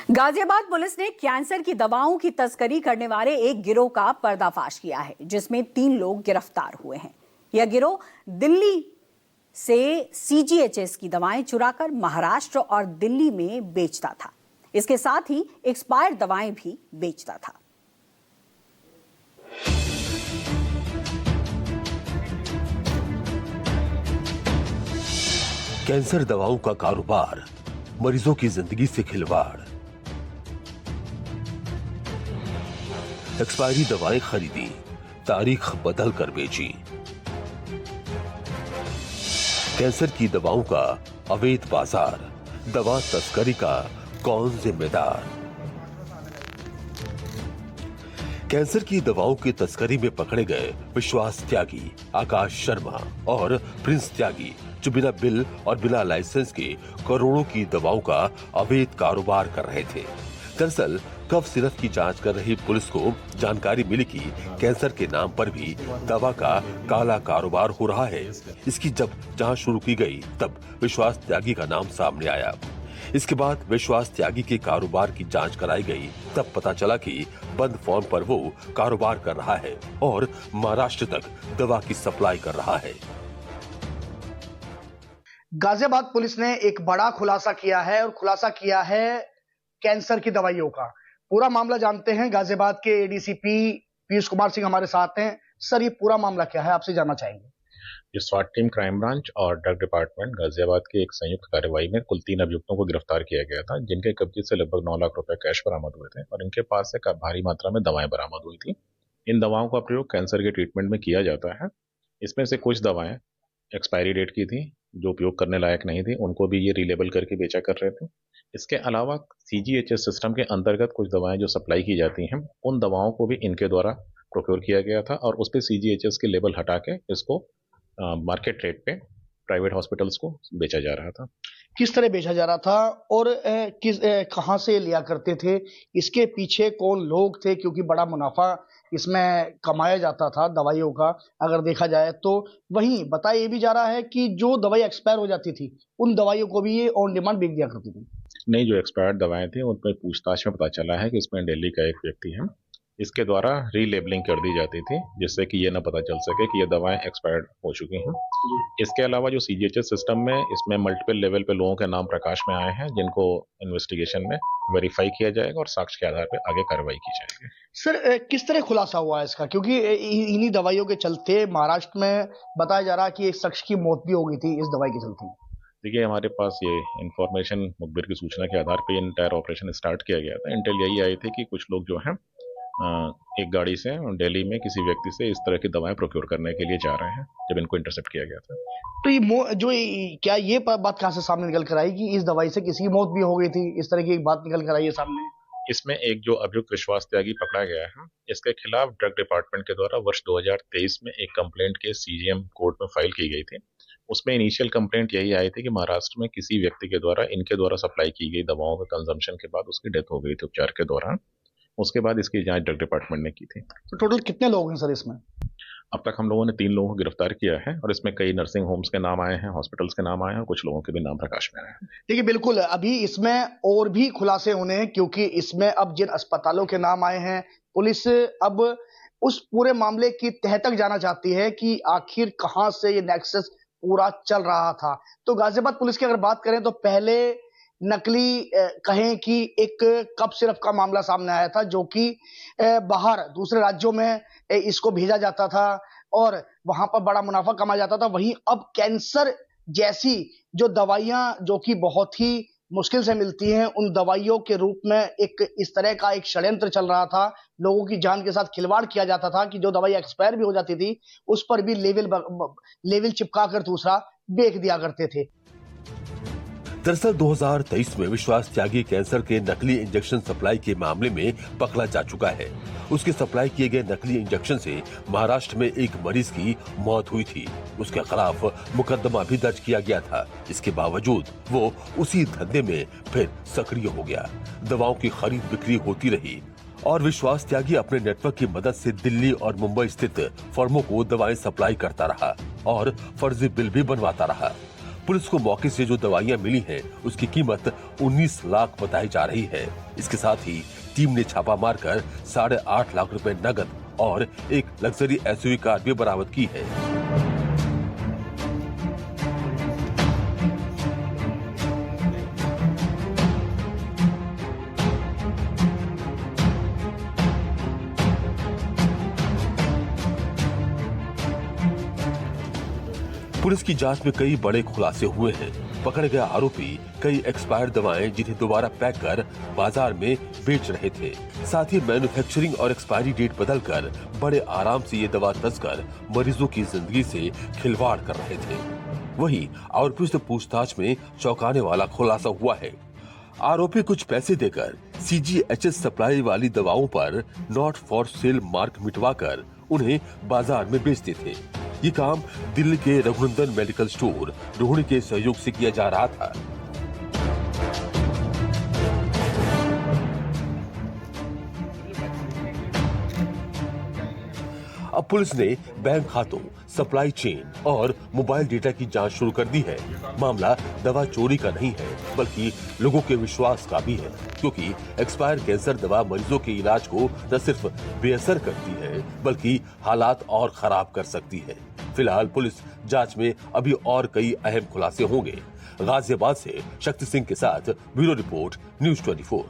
Ghaziabad police ने cancer की दवाओं की तस्करी करने वाले एक गिरोह का पर्दाफाश किया है, जिसमें 3 लोग गिरफ्तार हुए हैं। यह गिरोह दिल्ली से CGHS की दवाएं चुराकर महाराष्ट्र और दिल्ली में बेचता था। इसके साथ ही एक्सपायर्ड दवाएं भी बेचता था। कैंसर दवाओं का कारोबार, मरीजों की जिंदगी से खिलवाड़, एक्सपायरी दवाएं खरीदी, तारीख बदल कर बेची। कैंसर की दवाओं का अवैध बाजार, दवा तस्करी का कौन जिम्मेदार? कैंसर की दवाओं की तस्करी में पकड़े गए विश्वास त्यागी, आकाश शर्मा और प्रिंस त्यागी, जो बिना बिल और बिना लाइसेंस के करोड़ों की दवाओं का अवैध कारोबार कर रहे थे। दरअसल कफ सिरप की जांच कर रही पुलिस को जानकारी मिली कि कैंसर के नाम पर भी दवा का काला कारोबार हो रहा है। इसकी जब जांच शुरू की गई तब विश्वास त्यागी का नाम सामने आया। इसके बाद विश्वास त्यागी के कारोबार की जांच कराई गई। तब पता चला कि बंद फॉर्म पर वो कारोबार कर रहा है और महाराष्ट्र तक दवा की सप्लाई कर रहा है। गाजियाबाद पुलिस ने एक बड़ा खुलासा किया है और खुलासा किया है कैंसर की दवाइयों का। पूरा मामला जानते हैं। गाजियाबाद के ADCP पीयूष कुमार सिंह हमारे साथ हैं। सर, ये पूरा मामला क्या है, आपसे जानना चाहेंगे। ये स्वाट टीम, क्राइम ब्रांच और ड्रग डिपार्टमेंट गाजियाबाद की एक संयुक्त कार्यवाही में कुल 3 अभियुक्तों को गिरफ्तार किया गया था, जिनके कब्जे से लगभग 9 लाख रुपए कैश बरामद हुए थे और इनके पास से भारी मात्रा में दवाएं बरामद हुई थी। इन दवाओं का प्रयोग कैंसर के ट्रीटमेंट में किया जाता है। इसमें से कुछ दवाएं एक्सपायरी डेट की थी, जो उपयोग करने लायक नहीं थी, उनको भी ये रीलेबल करके बेचा कर रहे थे। इसके अलावा CGHS सिस्टम के अंतर्गत कुछ दवाएं जो सप्लाई की जाती हैं, उन दवाओं को भी इनके द्वारा प्रोक्योर किया गया था और उस पर CGHS के लेबल हटा के इसको मार्केट रेट पे प्राइवेट हॉस्पिटल्स को बेचा जा रहा था। किस तरह बेचा जा रहा था और कहां से लिया करते थे, इसके पीछे कौन लोग थे? क्योंकि बड़ा मुनाफा इसमें कमाया जाता था दवाइयों का, अगर देखा जाए तो। वहीं बताया ये भी जा रहा है कि जो दवाई एक्सपायर हो जाती थी, उन दवाइयों को भी ये ऑन डिमांड बेच दिया करती थी। नहीं, जो एक्सपायर्ड दवाएं थी उन पर पूछताछ में पता चला है कि इसमें दिल्ली का एक व्यक्ति है, इसके द्वारा रीलेबलिंग कर दी जाती थी, जिससे कि ये न पता चल सके कि ये दवाएं एक्सपायर्ड हो चुकी हैं। इसके अलावा जो CGHS सिस्टम में इसमें मल्टीपल लेवल पे लोगों के नाम प्रकाश में आए हैं, जिनको इन्वेस्टिगेशन में वेरीफाई किया जाएगा और साक्ष्य के आधार पर आगे कार्रवाई की जाएगी। सर, किस तरह खुलासा हुआ है इसका? क्योंकि इन्हीं दवाइयों के चलते महाराष्ट्र में बताया जा रहा है कि एक शख्स की मौत भी हो गई थी इस दवाई के चलते। देखिए, हमारे पास ये इन्फॉर्मेशन, मुखबिर की सूचना के आधार पर इंटायर ऑपरेशन स्टार्ट किया गया था। इंटेल यही आई थी कि कुछ लोग जो हैं एक गाड़ी से दिल्ली में किसी व्यक्ति से इस तरह की दवाएं प्रोक्योर करने के लिए जा रहे हैं, जब इनको इंटरसेप्ट किया गया था। तो क्या ये बात कहां से सामने निकल कर आई कि इस दवाई से किसी की मौत भी हो गई थी? इस तरह की एक बात निकल कर आई है सामने। इसमें एक जो अभियुक्त विश्वास त्यागी पकड़ा गया है, इसके खिलाफ ड्रग डिपार्टमेंट के द्वारा वर्ष 2023 में एक कंप्लेंट केस CGM कोर्ट में फाइल की गई थी। उसमें इनिशियल कंप्लेंट यही आई थी कि महाराष्ट्र में किसी व्यक्ति के द्वारा इनके द्वारा सप्लाई की गई दवाओं के कंजम्पशन के बाद उसकी डेथ हो गई थी उपचार के दौरान। उसके बाद इसकी जांच ड्रग डिपार्टमेंट ने की थी। तो टोटल कितने लोग हैं सर इसमें? अब तक हम लोगों ने 3 लोगों को गिरफ्तार किया है और इसमें कई नर्सिंग होम्स के नाम आए हैं, हॉस्पिटल्स के नाम आए हैं और कुछ लोगों के भी नाम प्रकाश में आए हैं। देखिए, बिल्कुल अभी इसमें और भी खुलासे होने हैं, क्योंकि इसमें अब जिन अस्पतालों के नाम आए हैं, पुलिस अब उस पूरे मामले की तह तक जाना चाहती है कि आखिर कहां से ये नेक्सस पूरा चल रहा था। तो गाजियाबाद पुलिस की अगर बात करें तो पहले नकली कहें कि एक कप सिरप का मामला सामने आया था, जो कि बाहर दूसरे राज्यों में इसको भेजा जाता था और वहां पर बड़ा मुनाफा कमाया जाता था। वहीं अब कैंसर जैसी जो दवाइयां, जो कि बहुत ही मुश्किल से मिलती हैं, उन दवाइयों के रूप में एक इस तरह का एक षड्यंत्र चल रहा था। लोगों की जान के साथ खिलवाड़ किया जाता था कि जो दवाई एक्सपायर भी हो जाती थी, उस पर भी लेवल चिपका कर दूसरा बेच दिया करते थे। दरअसल 2023 में विश्वास त्यागी कैंसर के नकली इंजेक्शन सप्लाई के मामले में पकड़ा जा चुका है। उसके सप्लाई किए गए नकली इंजेक्शन से महाराष्ट्र में एक मरीज की मौत हुई थी। उसके खिलाफ मुकदमा भी दर्ज किया गया था। इसके बावजूद वो उसी धंधे में फिर सक्रिय हो गया। दवाओं की खरीद बिक्री होती रही और विश्वास त्यागी अपने नेटवर्क की मदद से दिल्ली और मुंबई स्थित फर्मों को दवाएं सप्लाई करता रहा और फर्जी बिल भी बनवाता रहा। पुलिस को मौके से जो दवाइयां मिली हैं, उसकी कीमत 19 लाख बताई जा रही है। इसके साथ ही टीम ने छापा मारकर 8.5 लाख रुपए नगद और एक लग्जरी एसयूवी कार भी बरामद की है। पुलिस की जांच में कई बड़े खुलासे हुए हैं। पकड़े गए आरोपी कई एक्सपायर्ड दवाएं जिन्हें दोबारा पैक कर बाजार में बेच रहे थे। साथ ही मैन्युफैक्चरिंग और एक्सपायरी डेट बदलकर बड़े आराम से ये दवा तस्कर मरीजों की जिंदगी से खिलवाड़ कर रहे थे। वहीं आरोपी से पूछताछ में चौंकाने वाला खुलासा हुआ है। आरोपी कुछ पैसे देकर CGHS सप्लाई वाली दवाओं पर नॉट फॉर सेल मार्क मिटवाकर उन्हें बाजार में बेचते थे। ये काम दिल्ली के रघुनंदन मेडिकल स्टोर रोहिणी के सहयोग से किया जा रहा था। अब पुलिस ने बैंक खातों, सप्लाई चेन और मोबाइल डेटा की जांच शुरू कर दी है। मामला दवा चोरी का नहीं है, बल्कि लोगों के विश्वास का भी है, क्योंकि एक्सपायर कैंसर दवा मरीजों के इलाज को न सिर्फ बेअसर करती है, बल्कि हालात और खराब कर सकती है। फिलहाल पुलिस जांच में अभी और कई अहम खुलासे होंगे। गाजियाबाद से शक्ति सिंह के साथ ब्यूरो रिपोर्ट, न्यूज़ 24।